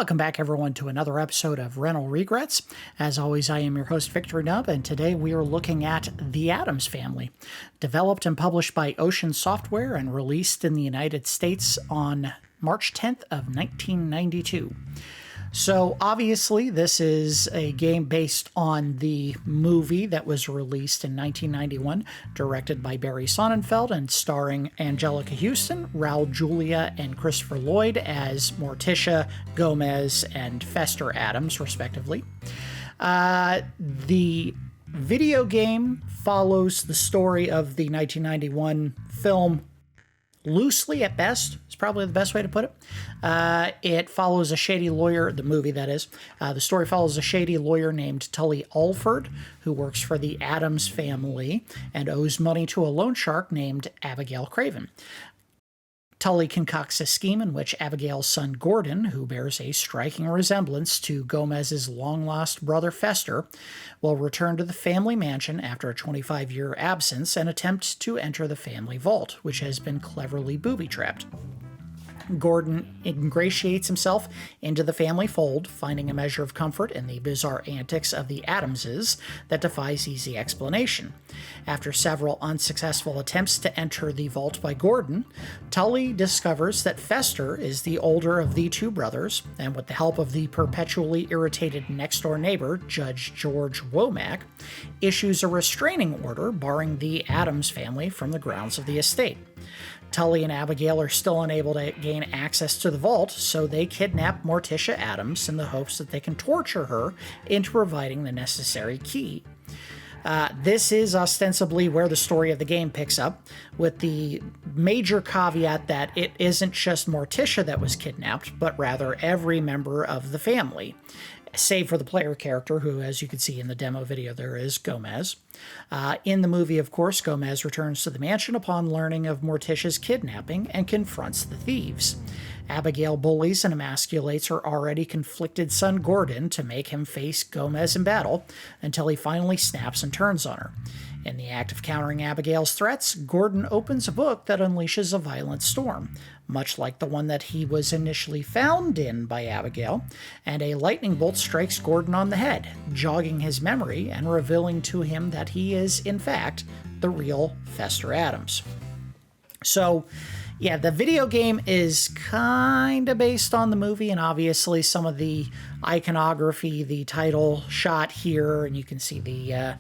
Welcome back, everyone, to another episode of Rental Regrets. As always, I am your host, Victor Nubb, and today we are looking at The Addams Family, developed and published by Ocean Software and released in the United States on March 10th of 1992. So obviously this is a game based on the movie that was released in 1991, directed by Barry Sonnenfeld and starring Angelica Houston, Raul Julia, and Christopher Lloyd as Morticia, Gomez, and Fester Addams, respectively. The video game follows the story of the 1991 film loosely at best, is probably the best way to put it. It follows a shady lawyer, the movie that is. The story follows a shady lawyer named Tully Alford, who works for the Addams family and owes money to a loan shark named Abigail Craven. Tully concocts a scheme in which Abigail's son Gordon, who bears a striking resemblance to Gomez's long-lost brother Fester, will return to the family mansion after a 25-year absence and attempt to enter the family vault, which has been cleverly booby-trapped. Gordon ingratiates himself into the family fold, finding a measure of comfort in the bizarre antics of the Addamses that defies easy explanation. After several unsuccessful attempts to enter the vault by Gordon, Tully discovers that Fester is the older of the two brothers, and with the help of the perpetually irritated next-door neighbor, Judge George Womack, issues a restraining order barring the Addams family from the grounds of the estate. Tully and Abigail are still unable to gain access to the vault, so they kidnap Morticia Addams in the hopes that they can torture her into providing the necessary key. This is ostensibly where the story of the game picks up, with the major caveat that it isn't just Morticia that was kidnapped, but rather every member of the family, save for the player character, who, as you can see in the demo video, there is Gomez. In the movie, of course, Gomez returns to the mansion upon learning of Morticia's kidnapping and confronts the thieves. Abigail bullies and emasculates her already conflicted son Gordon to make him face Gomez in battle until he finally snaps and turns on her. In the act of countering Abigail's threats, Gordon opens a book that unleashes a violent storm, much like the one that he was initially found in by Abigail, and a lightning bolt strikes Gordon on the head, jogging his memory and revealing to him that he is, in fact, the real Fester Addams. So, yeah, the video game is kind of based on the movie, and obviously some of the iconography, the title shot here, and you can see the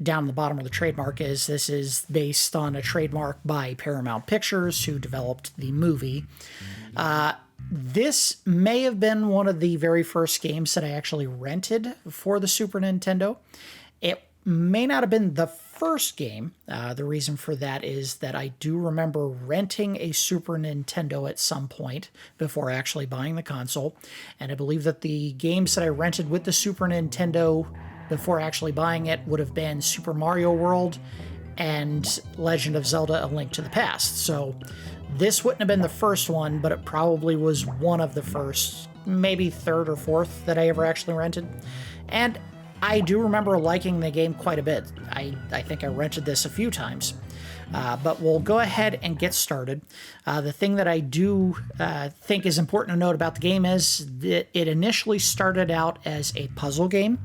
down the bottom of the trademark is this is based on a trademark by Paramount Pictures, who developed the movie. This may have been one of the very first games that I actually rented for the Super Nintendo. It may not have been the first game. The reason for that is that I do remember renting a Super Nintendo at some point before actually buying the console. And I believe that the games that I rented with the Super Nintendo before actually buying it would have been Super Mario World and Legend of Zelda: A Link to the Past. So this wouldn't have been the first one, but it probably was one of the first, maybe third or fourth that I ever actually rented. And I do remember liking the game quite a bit. I think I rented this a few times. But we'll go ahead and get started. The thing that I do think is important to note about the game is that it initially started out as a puzzle game.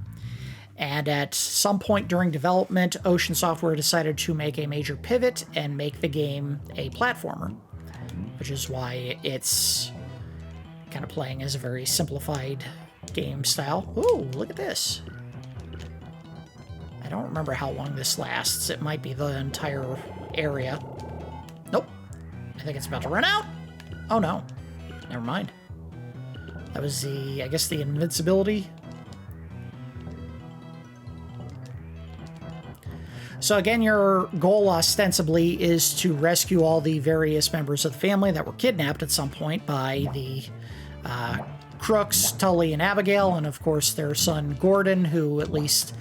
And at some point during development, Ocean Software decided to make a major pivot and make the game a platformer, which is why it's kind of playing as a very simplified game style. Ooh, look at this. I don't remember how long this lasts. It might be the entire area. Nope. I think it's about to run out. Oh no. Never mind. That was the, I guess, the invincibility. So again, your goal ostensibly is to rescue all the various members of the family that were kidnapped at some point by the crooks, Tully and Abigail, and of course their son Gordon, who at least,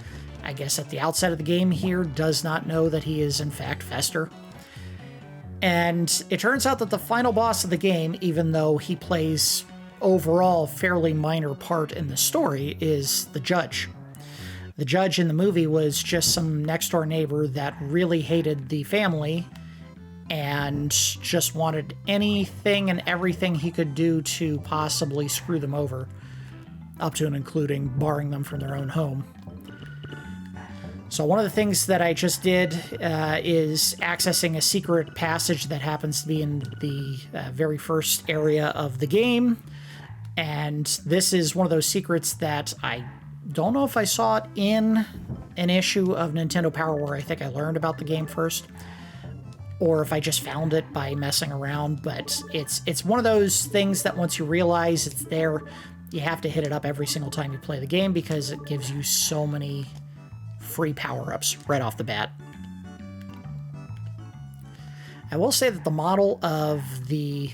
I guess at the outset of the game here, does not know that he is in fact Fester. And it turns out that the final boss of the game, even though he plays overall fairly minor part in the story, is the judge. The judge in the movie was just some next-door neighbor that really hated the family and just wanted anything and everything he could do to possibly screw them over. up to and including barring them from their own home. So one of the things that I just did is accessing a secret passage that happens to be in the very first area of the game. And this is one of those secrets that I don't know if I saw it in an issue of Nintendo Power where I think I learned about the game first, or if I just found it by messing around. But it's one of those things that once you realize it's there, you have to hit it up every single time you play the game because it gives you so many free power-ups right off the bat. I will say that the model of the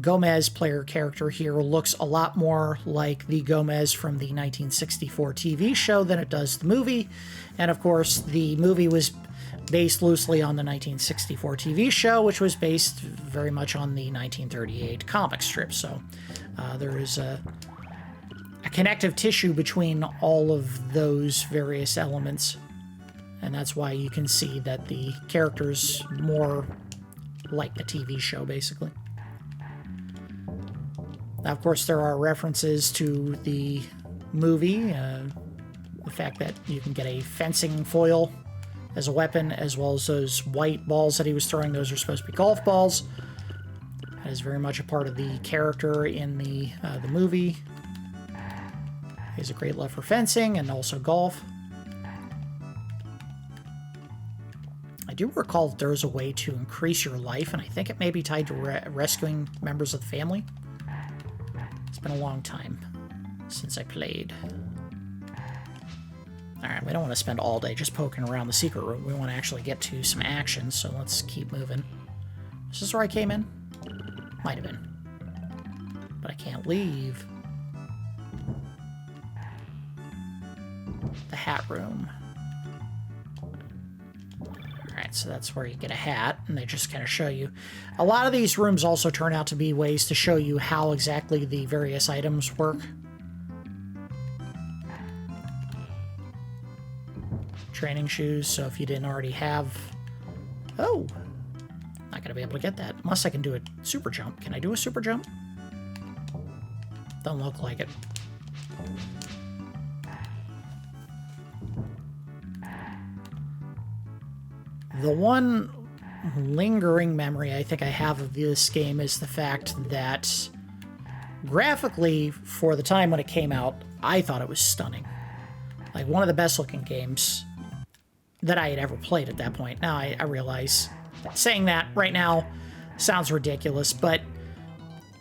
Gomez player character here looks a lot more like the Gomez from the 1964 TV show than it does the movie. And of course, the movie was based loosely on the 1964 TV show, which was based very much on the 1938 comic strip. So there is a connective tissue between all of those various elements. And that's why you can see that the character's more like the TV show, basically. Now, of course, there are references to the movie. The fact that you can get a fencing foil as a weapon, as well as those white balls that he was throwing. Those are supposed to be golf balls. That is very much a part of the character in the movie. He has a great love for fencing and also golf. I do recall that there is a way to increase your life, and I think it may be tied to rescuing members of the family. It's been a long time since I played. Alright, we don't want to spend all day just poking around the secret room. We want to actually get to some action, so let's keep moving. Is this where I came in? Might have been. But I can't leave. The hat room. Alright, so that's where you get a hat, and they just kind of show you. A lot of these rooms also turn out to be ways to show you how exactly the various items work. Training shoes, so if you didn't already have... Oh! Not gonna be able to get that. Unless I can do a super jump. Can I do a super jump? Don't look like it. The one lingering memory I think I have of this game is the fact that graphically, for the time when it came out, I thought it was stunning. Like, one of the best looking games that I had ever played at that point. Now, I realize saying that right now sounds ridiculous, but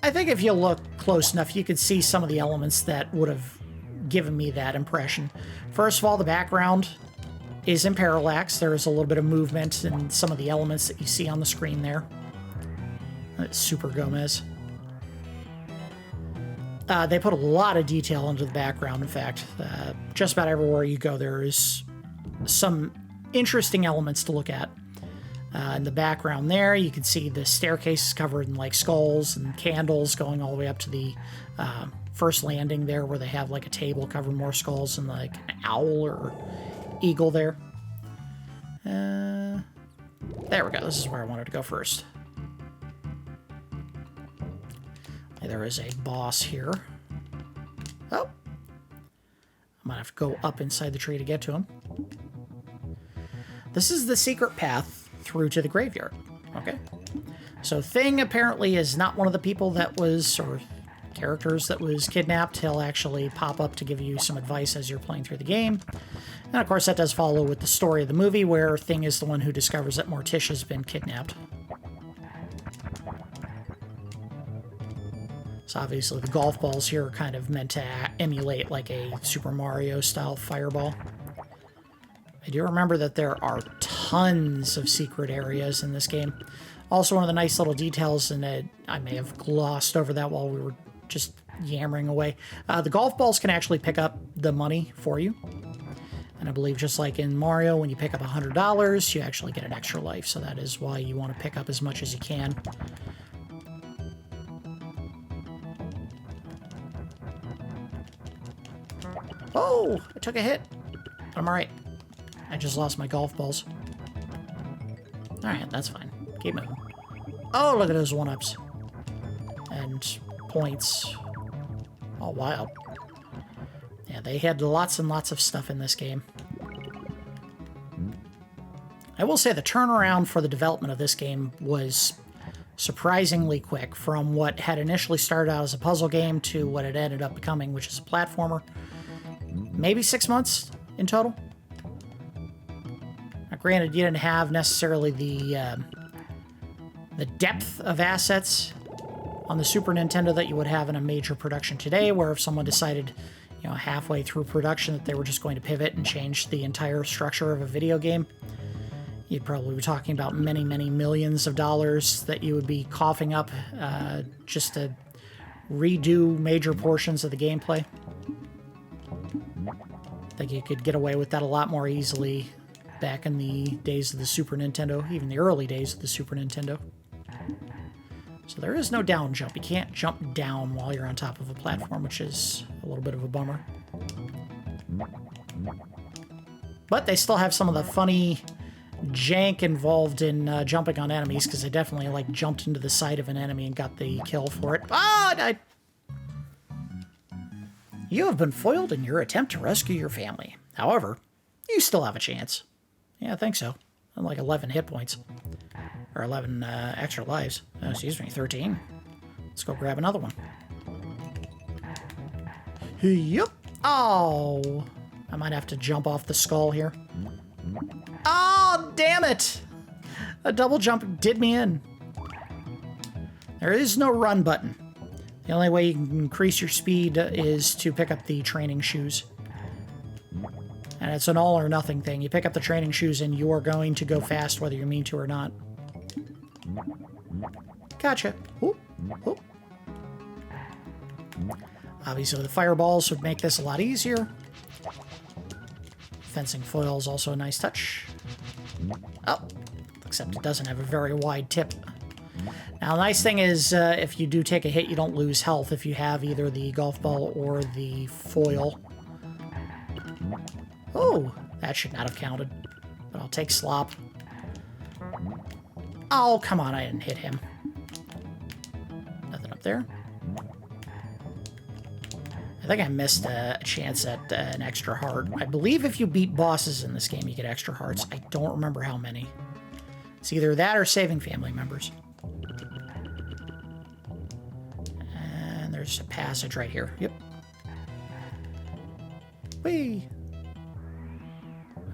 I think if you look close enough, you could see some of the elements that would have given me that impression. First of all, the background is in parallax. There is a little bit of movement in some of the elements that you see on the screen there. That's Super Gomez. They put a lot of detail into the background. In fact, just about everywhere you go, there is some interesting elements to look at. In the background there, you can see the staircase is covered in like skulls and candles going all the way up to the first landing there, where they have like a table covered in more skulls and like an owl or eagle there. There we go. This is where I wanted to go first. There is a boss here. Oh! I might have to go up inside the tree to get to him. This is the secret path through to the graveyard. Okay. So Thing apparently is not one of the people that was, or characters that was kidnapped. He'll actually pop up to give you some advice as you're playing through the game. And of course that does follow with the story of the movie, where Thing is the one who discovers that Morticia's been kidnapped. So obviously the golf balls here are kind of meant to emulate like a Super Mario style fireball. I do remember that there are tons of secret areas in this game. Also, one of the nice little details, and I may have glossed over that while we were just yammering away. The golf balls can actually pick up the money for you. And I believe just like in Mario, when you pick up $100, you actually get an extra life. So that is why you want to pick up as much as you can. Oh, I took a hit. I'm alright. I just lost my golf balls. Alright, that's fine. Keep moving. Oh, look at those one-ups. And points. Oh, wow. Yeah, they had lots and lots of stuff in this game. I will say the turnaround for the development of this game was surprisingly quick, from what had initially started out as a puzzle game to what it ended up becoming, which is a platformer. Maybe 6 months in total. Now, granted, you didn't have necessarily the depth of assets on the Super Nintendo that you would have in a major production today, where if someone decided, you know, halfway through production that they were just going to pivot and change the entire structure of a video game, you'd probably be talking about many, many millions of dollars that you would be coughing up just to redo major portions of the gameplay. I think you could get away with that a lot more easily back in the days of the Super Nintendo, even the early days of the Super Nintendo. So there is no down jump. You can't jump down while you're on top of a platform, which is a little bit of a bummer. But they still have some of the funny jank involved in jumping on enemies, because I definitely like jumped into the side of an enemy and got the kill for it. You have been foiled in your attempt to rescue your family. However, you still have a chance. Yeah, I think so. I'm like 11 hit points. Or 11 extra lives. Oh, excuse me, 13. Let's go grab another one. Yup. Oh, I might have to jump off the skull here. Oh, damn it! A double jump did me in. There is no run button. The only way you can increase your speed is to pick up the training shoes. And it's an all or nothing thing. You pick up the training shoes and you are going to go fast whether you mean to or not. Gotcha. Oop, oop. Obviously, the fireballs would make this a lot easier. Fencing foil is also a nice touch. Oh, except it doesn't have a very wide tip. Now, the nice thing is, if you do take a hit, you don't lose health if you have either the golf ball or the foil. Oh, that should not have counted. But I'll take slop. Oh, come on, I didn't hit him. Nothing up there. I think I missed a chance at an extra heart. I believe if you beat bosses in this game, you get extra hearts. I don't remember how many. It's either that or saving family members. And there's a passage right here. Yep. Whee!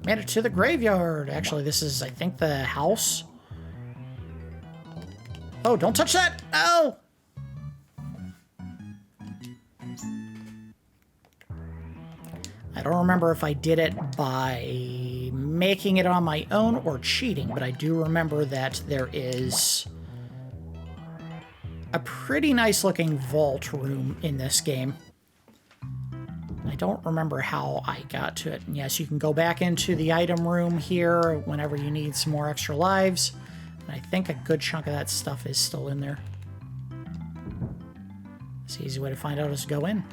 Made it to the graveyard. Actually, this is, I think, the house. Oh, don't touch that! Oh! I don't remember if I did it by making it on my own or cheating, but I do remember that there is a pretty nice looking vault room in this game. I don't remember how I got to it. And yes, you can go back into the item room here whenever you need some more extra lives. And I think a good chunk of that stuff is still in there. It's the easy way to find out is to go in.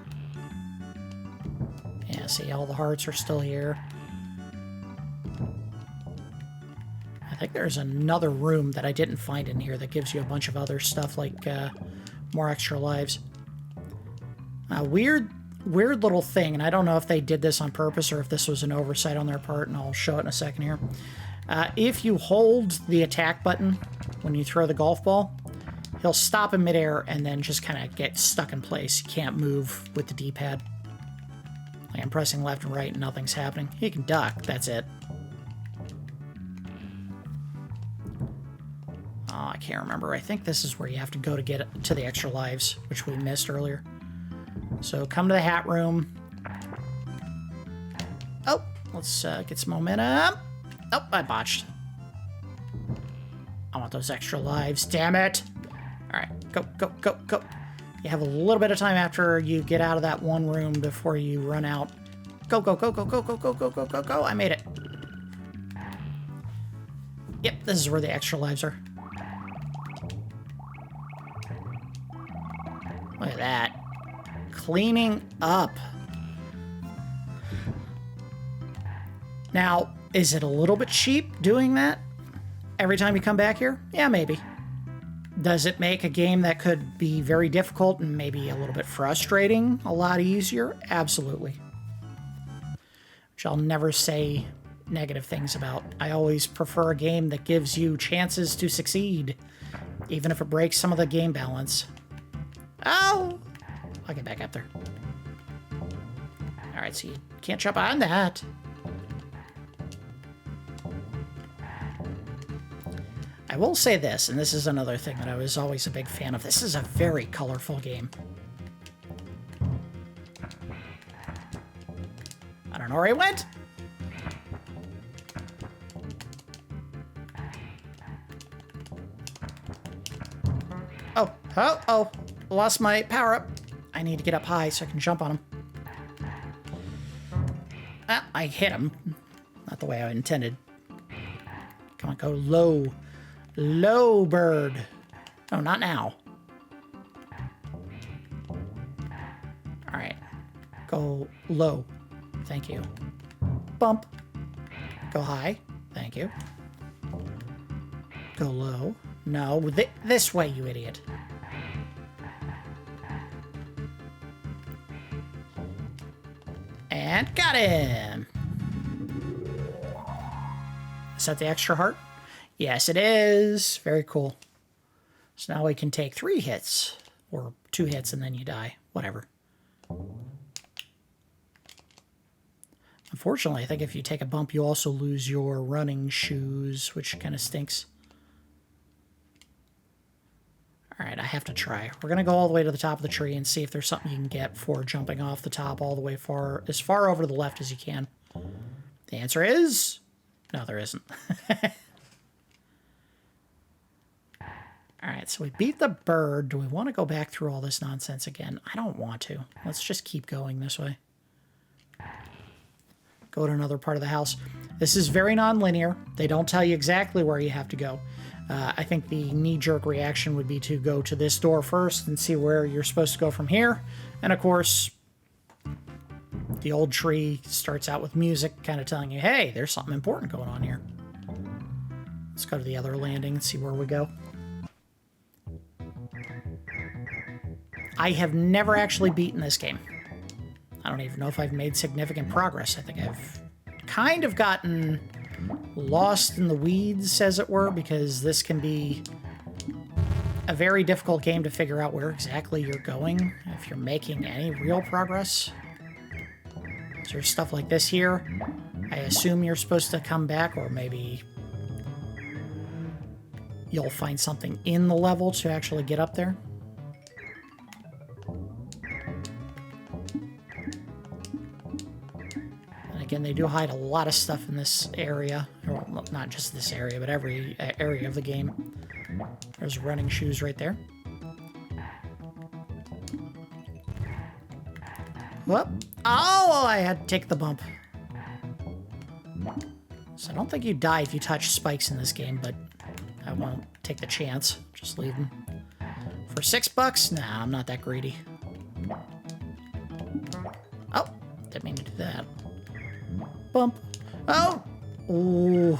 Yeah, see, all the hearts are still here. I think there's another room that I didn't find in here that gives you a bunch of other stuff, like more extra lives. Weird little thing, and I don't know if they did this on purpose or if this was an oversight on their part, and I'll show it in a second here. If you hold the attack button when you throw the golf ball, he'll stop in midair and then just kind of get stuck in place. You can't move with the D-pad. Like I'm pressing left and right and nothing's happening. He can duck, that's it. Oh, I can't remember. I think this is where you have to go to get to the extra lives, which we missed earlier. So come to the hat room. Oh, let's get some momentum. Oh, I botched. I want those extra lives, damn it. All right, go, go, go, go. You have a little bit of time after you get out of that one room before you run out. Go, go, go, go, go, go, go, go, go, go, go. I made it. Yep, this is where the extra lives are. Look at that. Cleaning up. Now, is it a little bit cheap doing that every time you come back here? Yeah, maybe. Does it make a game that could be very difficult and maybe a little bit frustrating a lot easier? Absolutely. which I'll never say negative things about. I always prefer a game that gives you chances to succeed, even if it breaks some of the game balance. Oh! I'll get back up there. Alright, so you can't jump on that. I will say this, and this is another thing that I was always a big fan of. This is a very colorful game. I don't know where he went. Oh, lost my power up. I need to get up high so I can jump on him. Ah, I hit him. Not the way I intended. Come on, go low. Low, bird. No, not now. All right. Go low. Thank you. Bump. Go high. Thank you. Go low. No, this way, you idiot. And got him! Is that the extra heart? Yes, it is. Very cool. So now we can take 3 hits. Or 2 hits and then you die. Whatever. Unfortunately, I think if you take a bump, you also lose your running shoes, which kind of stinks. Alright, I have to try. We're going to go all the way to the top of the tree and see if there's something you can get for jumping off the top all the way as far over to the left as you can. The answer is... no, there isn't. Alright, so we beat the bird. Do we want to go back through all this nonsense again? I don't want to. Let's just keep going this way. Go to another part of the house. This is very non-linear. They don't tell you exactly where you have to go. I think the knee-jerk reaction would be to go to this door first and see where you're supposed to go from here. And of course, the old tree starts out with music kind of telling you, hey, there's something important going on here. Let's go to the other landing and see where we go. I have never actually beaten this game. I don't even know if I've made significant progress. I think I've kind of gotten lost in the weeds, as it were, because this can be a very difficult game to figure out where exactly you're going, if you're making any real progress. So there's stuff like this here. I assume you're supposed to come back, or maybe you'll find something in the level to actually get up there. Again, they do hide a lot of stuff in this area. Well, not just this area, but every area of the game. There's running shoes right there. Whoop. Oh, I had to take the bump. So I don't think you die if you touch spikes in this game, but I won't take the chance. Just leave them. For $6? Nah, I'm not that greedy. Oh, didn't mean to do that. Bump. Oh! Ooh,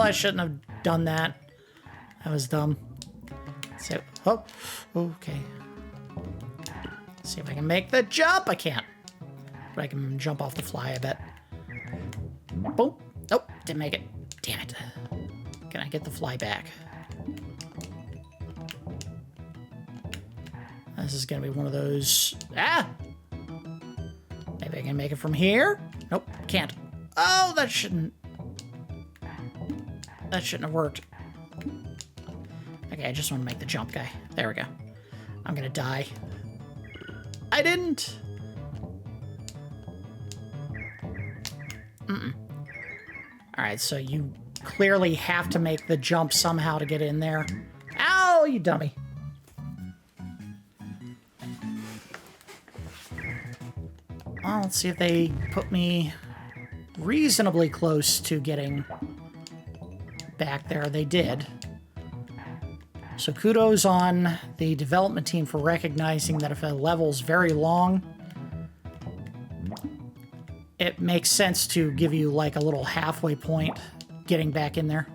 I shouldn't have done that. That was dumb. So, oh, okay. Let's see if I can make the jump. I can't. But I can jump off the fly, I bet. Boom. Nope, didn't make it. Damn it. Can I get the fly back? This is going to be one of those... Ah! Maybe I can make it from here? Nope, can't. Oh, that shouldn't have worked. Okay, I just want to make the jump guy. There we go. I'm gonna die. I didn't! Alright, so you clearly have to make the jump somehow to get in there. Ow, you dummy. Well, let's see if they put me reasonably close to getting back there. They did. So kudos on the development team for recognizing that if a level's very long, it makes sense to give you like a little halfway point getting back in there.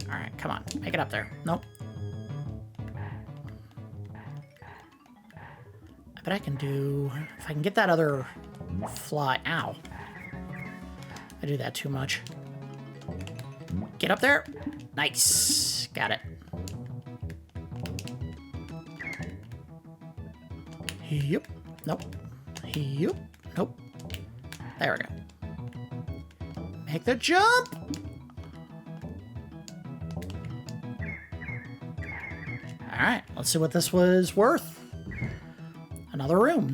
All right, come on, make it up there. Nope. But I can do... If I can get that other fly... Ow. I do that too much. Get up there. Nice. Got it. Yep. Nope. Yep. Nope. There we go. Make the jump. All right. Let's see what this was worth. Another room.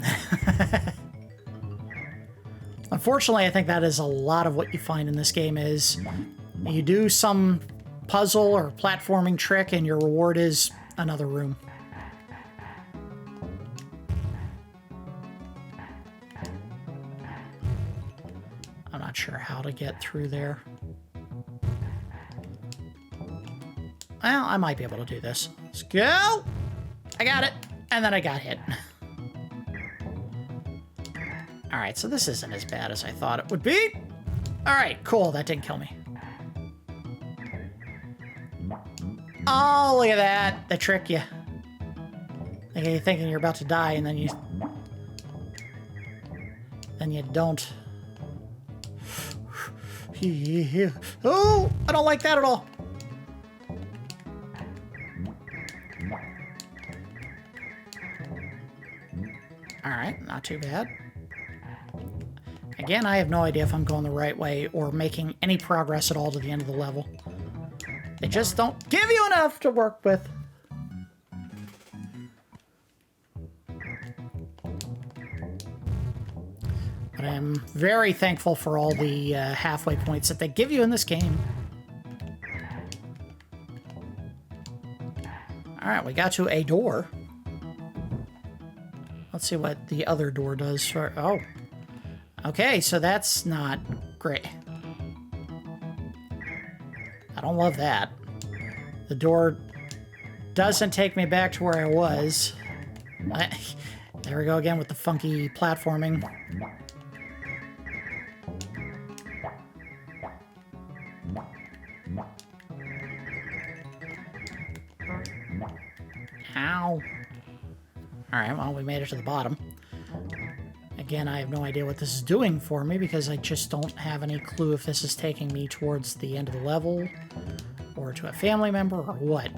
Unfortunately, I think that is a lot of what you find in this game is you do some puzzle or platforming trick and your reward is another room. I'm not sure how to get through there. Well, I might be able to do this. Let's go! I got it! And then I got hit. Alright, so this isn't as bad as I thought it would be. Alright, cool. That didn't kill me. Oh, look at that. They trick you. They get you thinking you're about to die, and then you don't. Oh, I don't like that at all. Alright, not too bad. Again, I have no idea if I'm going the right way or making any progress at all to the end of the level. They just don't give you enough to work with. But I am very thankful for all the halfway points that they give you in this game. Alright, we got to a door. Let's see what the other door does. Oh. Okay, so that's not great. I don't love that. The door doesn't take me back to where I was. There we go again with the funky platforming. Ow. Alright, well, we made it to the bottom. Again, I have no idea what this is doing for me because I just don't have any clue if this is taking me towards the end of the level or to a family member or what.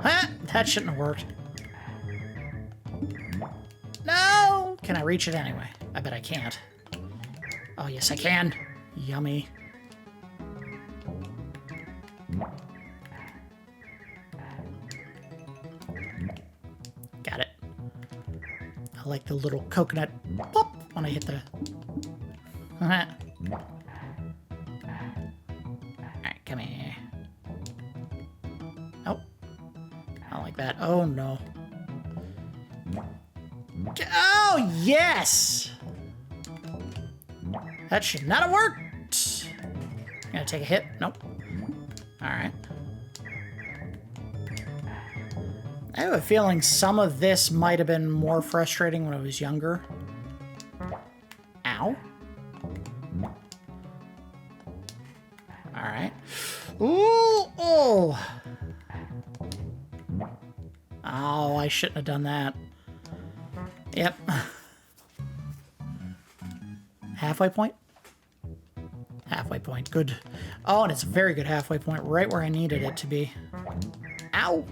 Huh? That shouldn't have worked. No! Can I reach it anyway? I bet I can't. Oh, yes, I can. Yummy. Got it. I like the little coconut pop when I hit the... Alright, come here. Oh. I don't like that. Oh, no. Oh, yes! That should not have worked. Gonna take a hit. Nope. Alright. I have a feeling some of this might have been more frustrating when I was younger. Ow. Alright. Ooh! Oh! Oh, I shouldn't have done that. Yep. Halfway point? Halfway point. Good. Oh, and it's a very good halfway point, right where I needed it to be. Ow!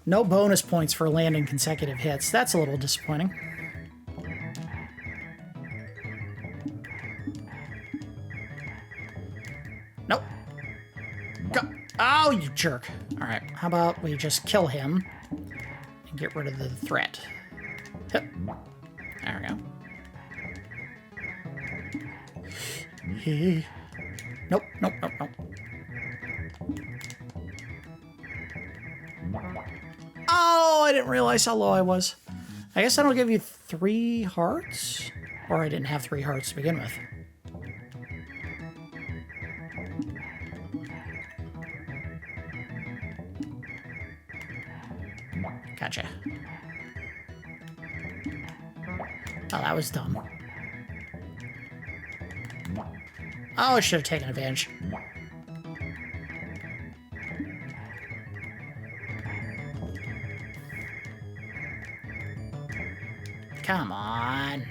No bonus points for landing consecutive hits. That's a little disappointing. Nope. Go. Oh, you jerk. All right, how about we just kill him and get rid of the threat. Yep. There we go. Nope, nope, nope, nope. Oh, I didn't realize how low I was. I guess I don't give you 3 hearts? Or I didn't have 3 hearts to begin with. Gotcha. Oh, that was dumb. Oh, I should have taken advantage. Come on.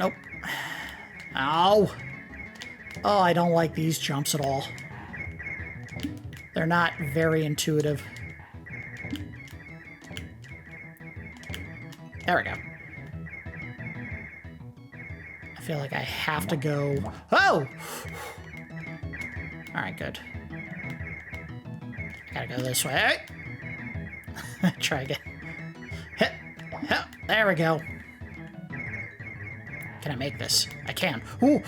Nope. Ow. Oh, I don't like these jumps at all. They're not very intuitive. There we go. I feel like I have to go... Oh! Alright, good. I gotta go this way. Try again. Hit. Hit. There we go. Can I make this? I can. Ooh!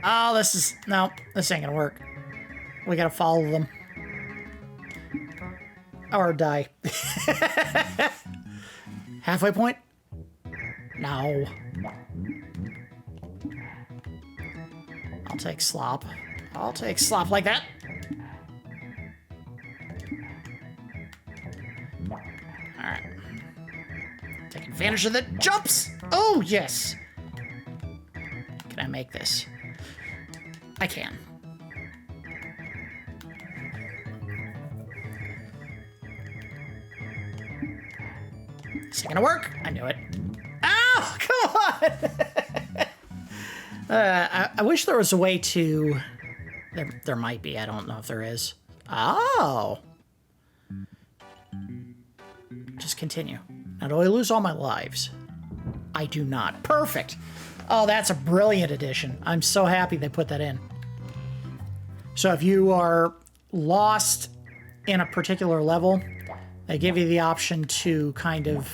Oh, this is... No, this ain't gonna work. We gotta follow them. Or die. Halfway point? No. I'll take slop. I'll take slop like that. Alright. Take advantage of the jumps! Oh, yes! Can I make this? I can. Is it gonna work? I knew it. Oh, come on! I wish there was a way to... There might be. I don't know if there is. Oh! Just continue. Now, do I lose all my lives? I do not. Perfect! Oh, that's a brilliant addition. I'm so happy they put that in. So if you are lost in a particular level, they give you the option to kind of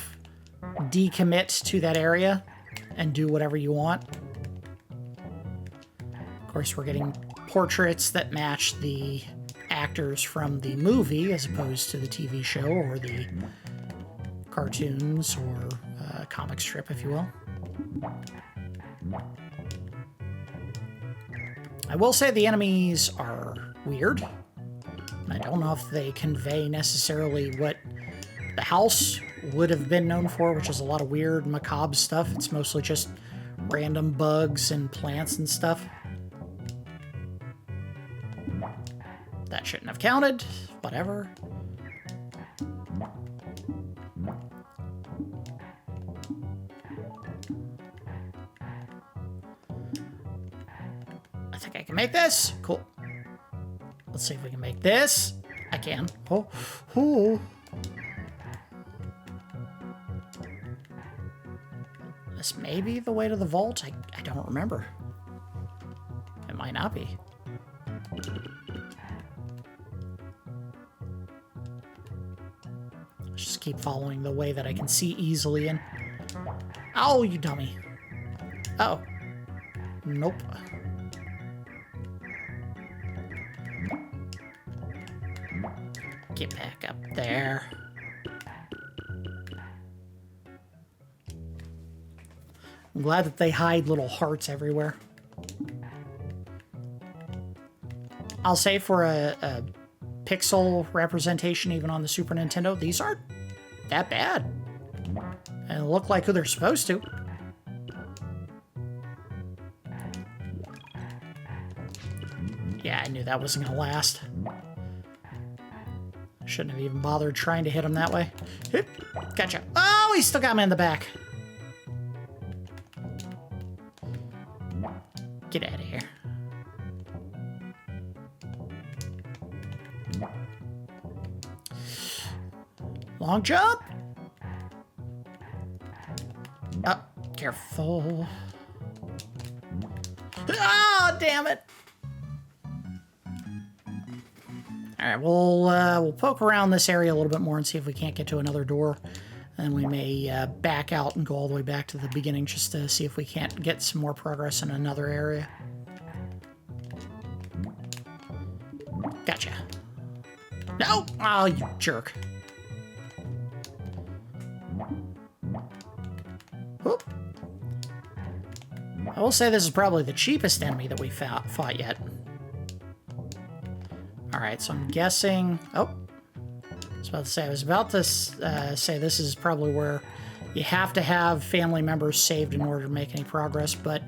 decommit to that area and do whatever you want. Of course, we're getting portraits that match the actors from the movie as opposed to the TV show or the cartoons or comic strip, if you will. I will say the enemies are weird. I don't know if they convey necessarily what the house would have been known for, which is a lot of weird, macabre stuff. It's mostly just random bugs and plants and stuff. That shouldn't have counted. Whatever. I think I can make this. Cool. Let's see if we can make this. I can. Oh. Oh. This may be the way to the vault. I don't remember. It might not be. Let's just keep following the way that I can see easily in. Oh, you dummy. Uh-oh. Nope. Get back up there. I'm glad that they hide little hearts everywhere. I'll say for a pixel representation, even on the Super Nintendo, these aren't that bad. And look like who they're supposed to. Yeah, I knew that wasn't gonna last. Shouldn't have even bothered trying to hit him that way. Hip. Gotcha. Oh, he still got me in the back. Get out of here. Long jump. Oh, careful. Oh, damn it. All right, we'll poke around this area a little bit more and see if we can't get to another door. And we may back out and go all the way back to the beginning just to see if we can't get some more progress in another area. Gotcha. No! Oh, you jerk. Whoop. I will say this is probably the cheapest enemy that we fought yet. Alright, so I'm guessing... Oh! I was about to say this is probably where you have to have family members saved in order to make any progress, but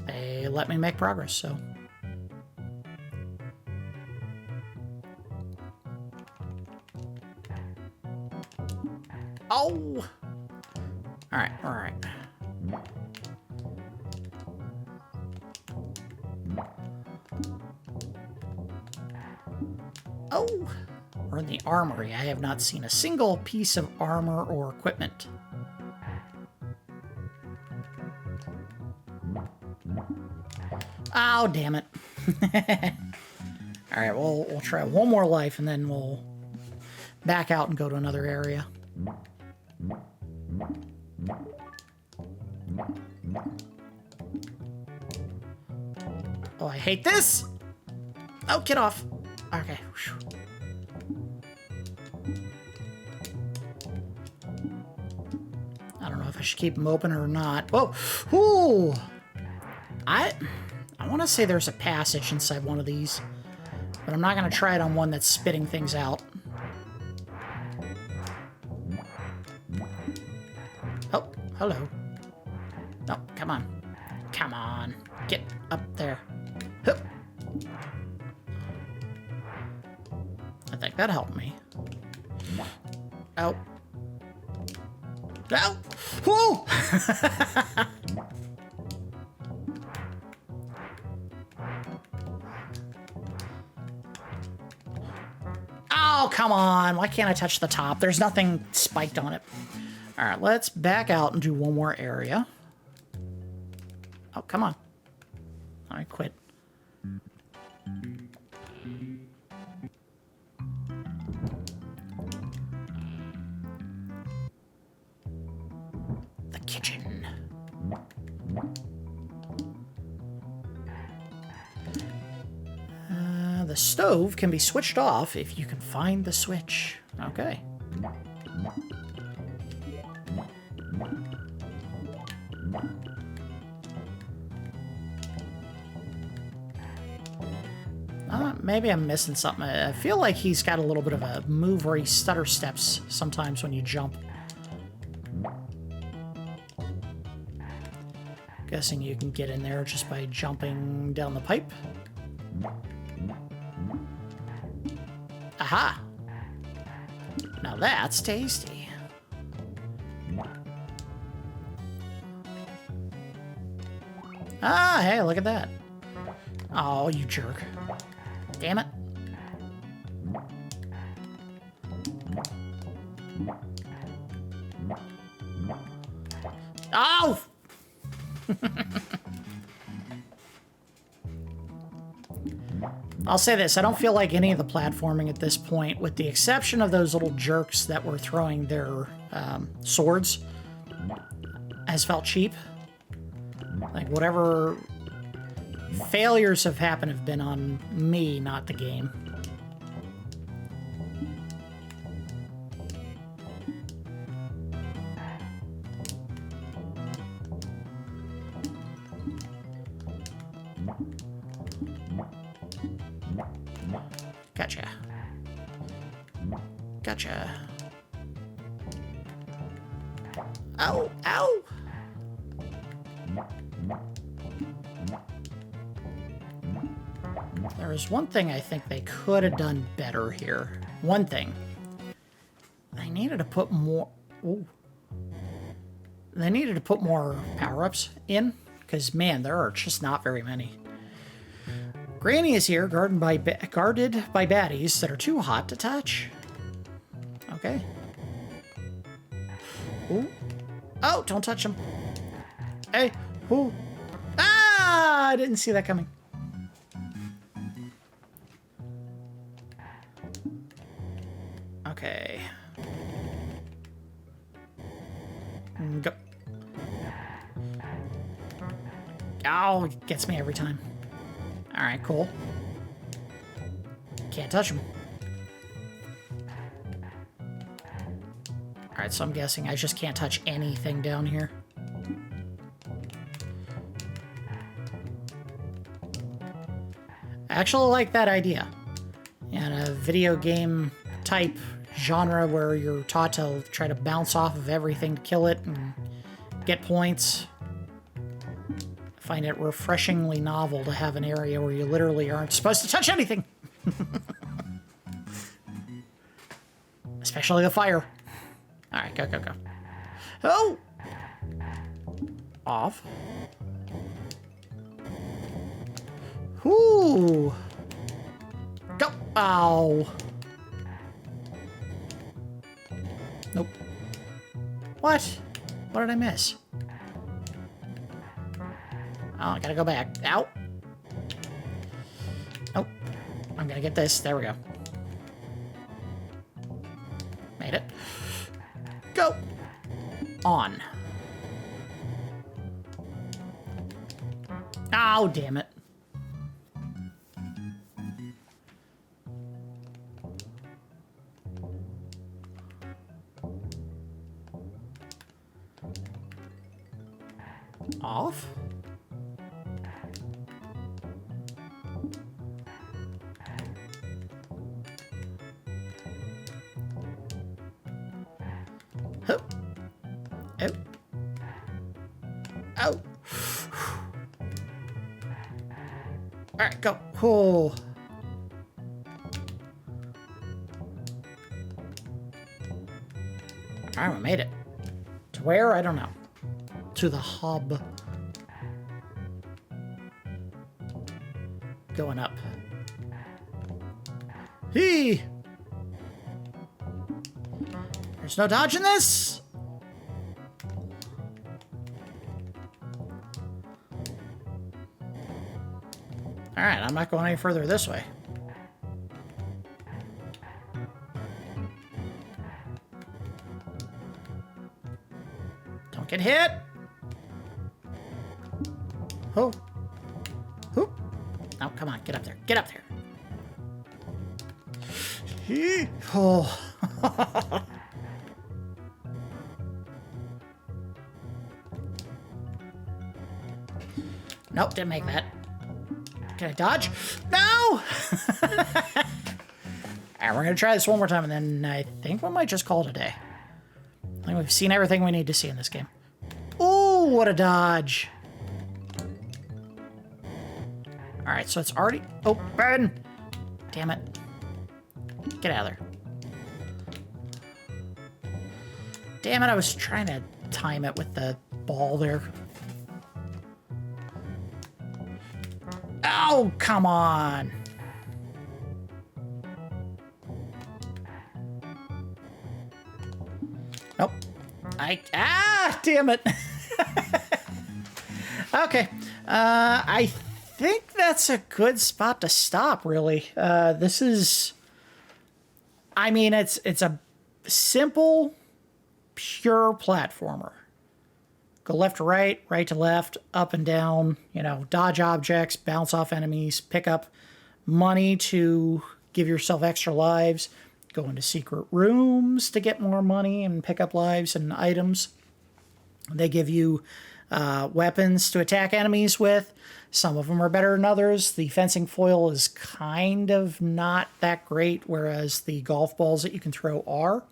they let me make progress, so... Oh! Alright, alright. Oh! We're in the armory. I have not seen a single piece of armor or equipment. Oh, damn it. Alright, we'll try one more life and then we'll back out and go to another area. Oh, I hate this! Oh, get off. Okay. Whew. I don't know if I should keep them open or not. Whoa! Ooh! I want to say there's a passage inside one of these, but I'm not going to try it on one that's spitting things out. Oh, hello. No, come on. Come on. Get up there. Hup. I think that helped me. Oh. Oh! Whoa! Oh, come on. Why can't I touch the top? There's nothing spiked on it. All right, let's back out and do one more area. Oh, come on. All right, quit. The kitchen. The stove can be switched off if you can find the switch. Okay. Maybe I'm missing something. I feel like he's got a little bit of a move where he stutter steps sometimes when you jump. Guessing you can get in there just by jumping down the pipe. Aha! Now that's tasty. Ah, hey, look at that. Oh, you jerk. Damn it. Oh! I'll say this, I don't feel like any of the platforming at this point, with the exception of those little jerks that were throwing their swords, has felt cheap. Like, whatever failures have happened have been on me, not the game. Gotcha. Gotcha. Ow! Ow! There is one thing I think they could have done better here. One thing. They needed to put more... Ooh. They needed to put more power-ups in, because, man, there are just not very many. Granny is here, guarded by baddies that are too hot to touch. Okay. Ooh. Oh, don't touch them. Hey. Ooh. Ah! I didn't see that coming. Okay. Go. Oh, it gets me every time. Alright, cool. Can't touch him. Alright, so I'm guessing I just can't touch anything down here. I actually like that idea. In a video game type genre where you're taught to try to bounce off of everything to kill it and get points. I find it refreshingly novel to have an area where you literally aren't supposed to touch anything. Especially the fire. Alright, go, go, go. Oh! Off. Ooh! Go! Ow! Nope. What? What did I miss? Oh, I gotta go back. Ow! Nope. I'm gonna get this. There we go. Made it. Go! On. Oh, damn it. Off? Oh. Oh. Oh. Alright, go. Oh. Alright, we made it. To where? I don't know. To the hub. Going up. Hey! There's no dodging this! Alright, I'm not going any further this way. Don't get hit! Oh. Whoop. Oh, come on, get up there. Get up there. Oh. Nope, didn't make that. Can I dodge? No! Alright, we're gonna try this one more time, and then I think we might just call it a day. I think we've seen everything we need to see in this game. Ooh, what a dodge! Alright, so it's already open! Damn it. Get out of there. Damn it, I was trying to time it with the ball there. Oh, come on! Nope. Damn it! Okay. I think that's a good spot to stop, really. This is... I mean, it's a simple, pure platformer. Go left to right, right to left, up and down, you know, dodge objects, bounce off enemies, pick up money to give yourself extra lives, go into secret rooms to get more money and pick up lives and items. They give you weapons to attack enemies with. Some of them are better than others. The fencing foil is kind of not that great, whereas the golf balls that you can throw are.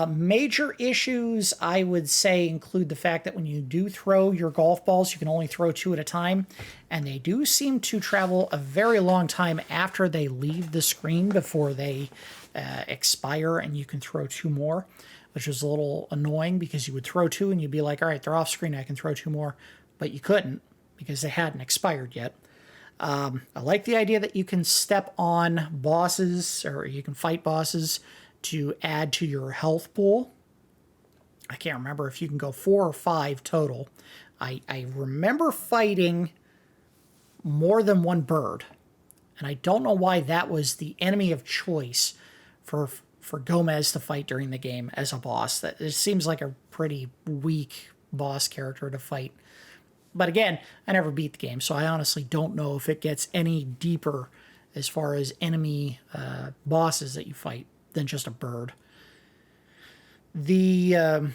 Major issues, I would say, include the fact that when you do throw your golf balls, you can only throw 2 at a time, and they do seem to travel a very long time after they leave the screen before they expire and you can throw 2 more, which was a little annoying because you would throw 2 and you'd be like, all right, they're off screen, I can throw 2 more, but you couldn't because they hadn't expired yet. I like the idea that you can step on bosses, or you can fight bosses to add to your health pool. I can't remember if you can go 4 or 5 total. I remember fighting more than one bird, and I don't know why that was the enemy of choice for Gomez to fight during the game as a boss. That it seems like a pretty weak boss character to fight. But again, I never beat the game, so I honestly don't know if it gets any deeper as far as enemy bosses that you fight than just a bird. The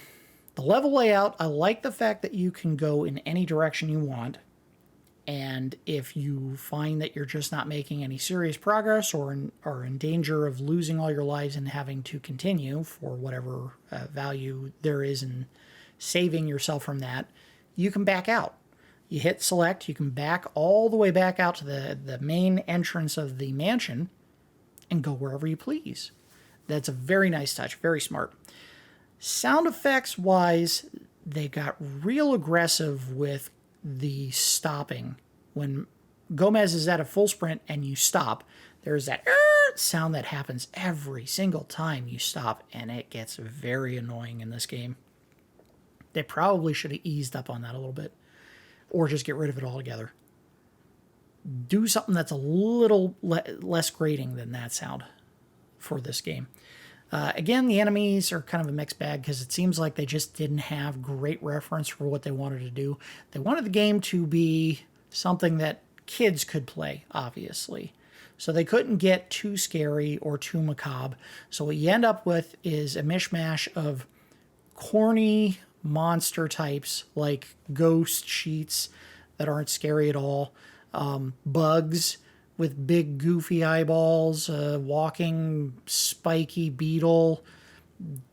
level layout, I like the fact that you can go in any direction you want. And if you find that you're just not making any serious progress or are in danger of losing all your lives and having to continue for whatever value there is in saving yourself from that, you can back out. You hit select, you can back all the way back out to the main entrance of the mansion and go wherever you please. That's a very nice touch, very smart. Sound effects wise, they got real aggressive with the stopping. When Gomez is at a full sprint and you stop, there's that sound that happens every single time you stop, and it gets very annoying in this game. They probably should have eased up on that a little bit, or just get rid of it altogether. Do something that's a little less grating than that sound for this game. Again, the enemies are kind of a mixed bag because it seems like they just didn't have great reference for what they wanted to do. They wanted the game to be something that kids could play, obviously. So they couldn't get too scary or too macabre. So what you end up with is a mishmash of corny monster types like ghost sheets that aren't scary at all, bugs with big goofy eyeballs, walking spiky beetle,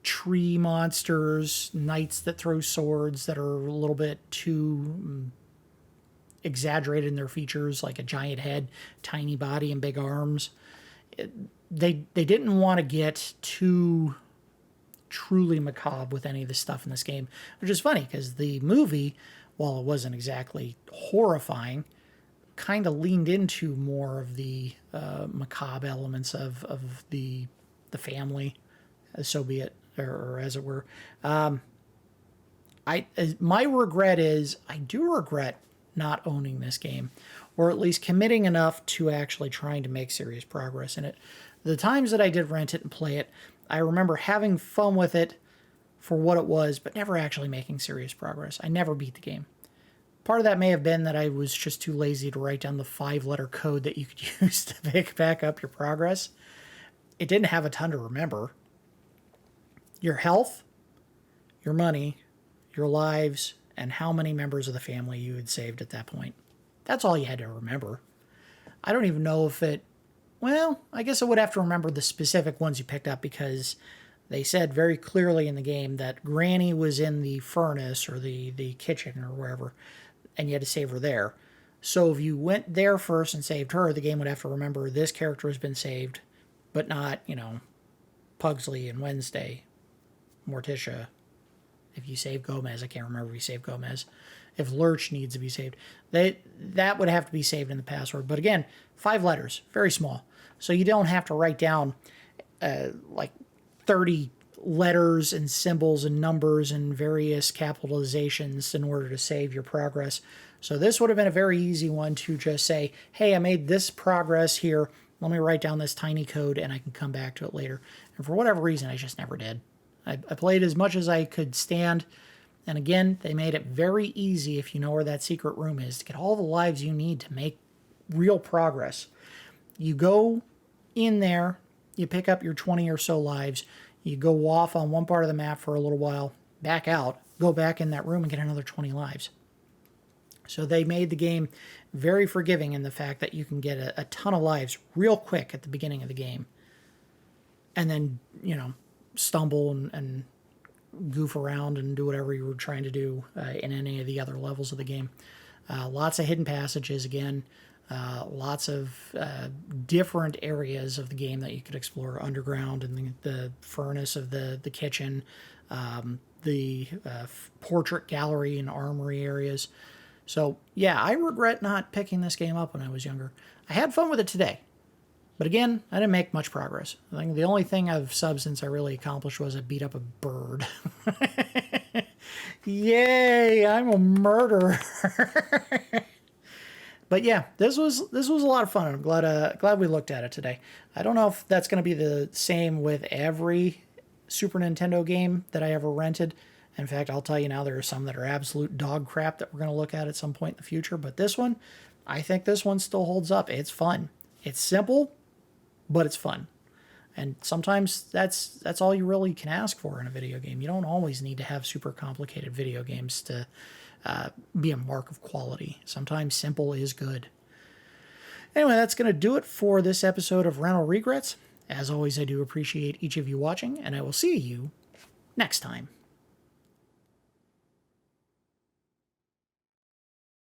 tree monsters, knights that throw swords that are a little bit too exaggerated in their features, like a giant head, tiny body, and big arms. They didn't want to get too truly macabre with any of the stuff in this game, which is funny because the movie, while it wasn't exactly horrifying, kind of leaned into more of the macabre elements of the family, so be it, or as it were. My regret is I do regret not owning this game, or at least committing enough to actually trying to make serious progress in it. The times that I did rent it and play it, I remember having fun with it for what it was, but never actually making serious progress. I never beat the game. Part of that may have been that I was just too lazy to write down the 5-letter code that you could use to pick back up your progress. It didn't have a ton to remember. Your health, your money, your lives, and how many members of the family you had saved at that point. That's all you had to remember. I don't even know if it... Well, I guess I would have to remember the specific ones you picked up because they said very clearly in the game that Granny was in the furnace or the kitchen or wherever, and you had to save her there. So if you went there first and saved her, the game would have to remember this character has been saved, but not, Pugsley and Wednesday, Morticia. If you save Gomez, I can't remember if you saved Gomez. If Lurch needs to be saved, that would have to be saved in the password. But again, 5 letters, very small. So you don't have to write down like 30 letters and symbols and numbers and various capitalizations in order to save your progress. So this would have been a very easy one to just say, hey, I made this progress here. Let me write down this tiny code and I can come back to it later. And for whatever reason, I just never did. I played as much as I could stand. And again, they made it very easy, if you know where that secret room is, to get all the lives you need to make real progress. You go in there, you pick up your 20 or so lives, you go off on one part of the map for a little while, back out, go back in that room and get another 20 lives. So they made the game very forgiving in the fact that you can get a ton of lives real quick at the beginning of the game. And then, stumble and goof around and do whatever you were trying to do in any of the other levels of the game. Lots of hidden passages again. Lots of different areas of the game that you could explore underground and the furnace of the kitchen, the portrait gallery and armory areas. So yeah, I regret not picking this game up when I was younger. I had fun with it today. But again, I didn't make much progress. I think the only thing of substance I really accomplished was I beat up a bird. Yay, I'm a murderer. But yeah, this was a lot of fun. I'm glad we looked at it today. I don't know if that's going to be the same with every Super Nintendo game that I ever rented. In fact, I'll tell you now, there are some that are absolute dog crap that we're going to look at some point in the future. But this one, I think this one still holds up. It's fun. It's simple, but it's fun. And sometimes that's all you really can ask for in a video game. You don't always need to have super complicated video games to be a mark of quality. Sometimes simple is good. Anyway, that's going to do it for this episode of Rental Regrets. As always, I do appreciate each of you watching, and I will see you next time.